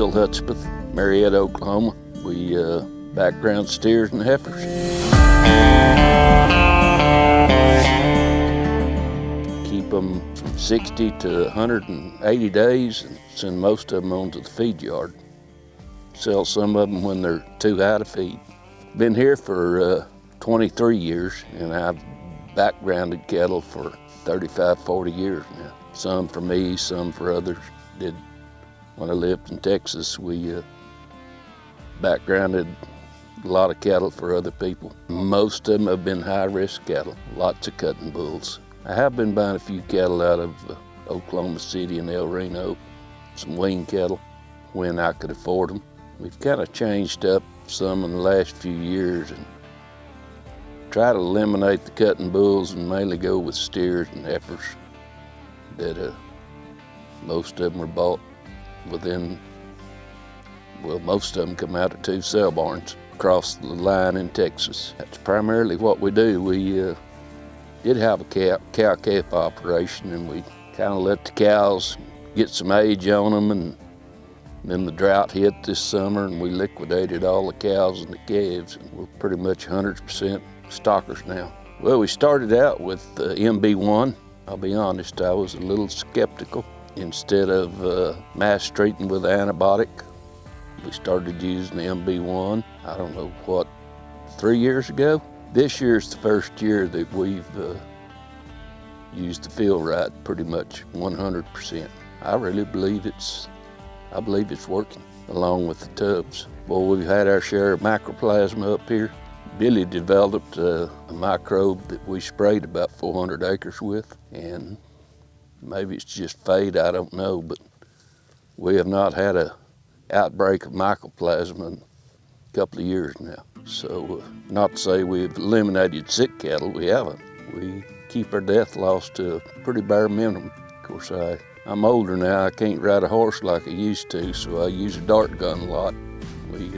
Bill Hudspeth, Marietta, Oklahoma. We background steers and heifers. Keep them from 60 to 180 days and send most of them onto the feed yard. Sell some of them when they're too high to feed. Been here for 23 years, and I've backgrounded cattle for 35, 40 years now. Some for me, some for others. When I lived in Texas, we backgrounded a lot of cattle for other people. Most of them have been high-risk cattle, lots of cutting bulls. I have been buying a few cattle out of Oklahoma City and El Reno, some wean cattle, when I could afford them. We've kind of changed up some in the last few years and try to eliminate the cutting bulls and mainly go with steers and heifers that most of them are bought within, well, most of them come out of 2 sale barns across the line in Texas. That's primarily what we do. We did have a cow-calf operation, and we kind of let the cows get some age on them, and then the drought hit this summer and we liquidated all the cows and the calves, and we're pretty much 100% stockers now. Well, we started out with MB1. I'll be honest, I was a little skeptical. Instead of mass treating with antibiotic, we started using the MB1, I don't know what, 3 years ago? This year's the first year that we've used the Feel-Rite pretty much 100%. I really believe it's working, along with the tubs. Well, we've had our share of microplasma up here. Billy developed a microbe that we sprayed about 400 acres with, and maybe it's just fate, I don't know, but we have not had an outbreak of mycoplasma in a couple of years now. So not to say we've eliminated sick cattle, we haven't. We keep our death loss to a pretty bare minimum. Of course, I'm older now, I can't ride a horse like I used to, so I use a dart gun a lot. We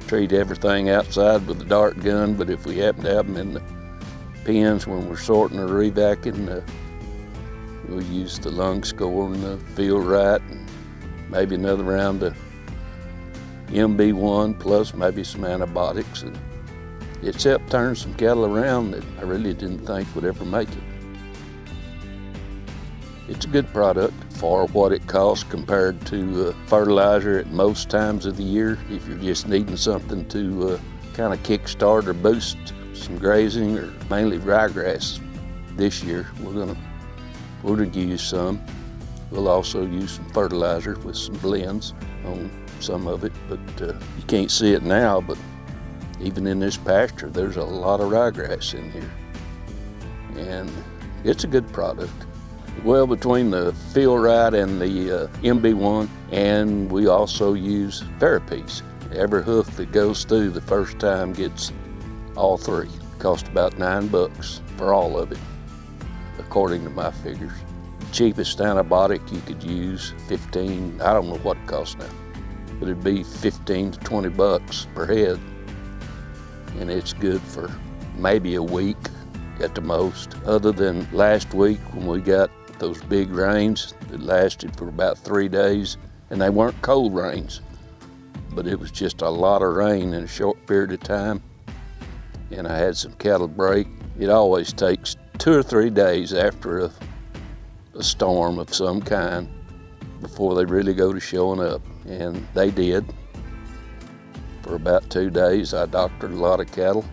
treat everything outside with a dart gun, but if we happen to have them in the pens when we're sorting or revacking, we'll use the lung score and the Feel-Rite and maybe another round of MB1 plus maybe some antibiotics. And it's helped turn some cattle around that I really didn't think would ever make it. It's a good product for what it costs compared to fertilizer at most times of the year. If you're just needing something to kind of kickstart or boost some grazing, or mainly ryegrass this year, we're gonna use some. We'll also use some fertilizer with some blends on some of it, but you can't see it now, but even in this pasture, there's a lot of ryegrass in here. And it's a good product. Well, between the Feel-Rite and the MB1, and we also use therapies. Every hoof that goes through the first time gets all 3. Cost about $9 for all of it, according to my figures. The cheapest antibiotic you could use, 15, I don't know what it costs now, but it'd be 15 to 20 bucks per head. And it's good for maybe a week at the most, other than last week when we got those big rains that lasted for about 3 days, and they weren't cold rains, but it was just a lot of rain in a short period of time, and I had some cattle break. It always takes 2 or 3 days after a storm of some kind before they really go to showing up, and they did. For about 2 days, I doctored a lot of cattle,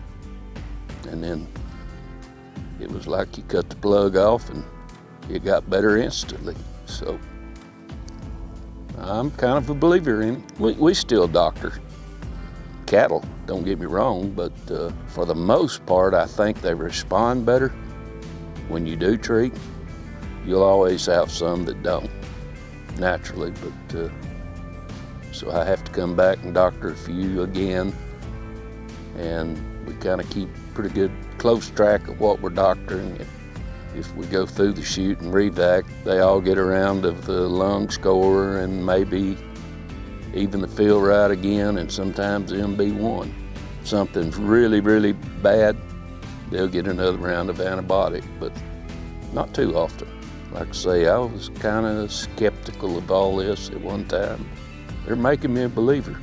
and then it was like you cut the plug off and it got better instantly. So I'm kind of a believer in it. We still doctor cattle, don't get me wrong, but for the most part, I think they respond better when you do treat. You'll always have some that don't, naturally, but so I have to come back and doctor a few again, and we kind of keep pretty good close track of what we're doctoring. If we go through the chute and revac, they all get around of the lung score and maybe even the Feel-Rite again, and sometimes the MB1. If something's really, really bad, they'll get another round of antibiotic, but not too often. Like I say, I was kind of skeptical of all this at one time. They're making me a believer.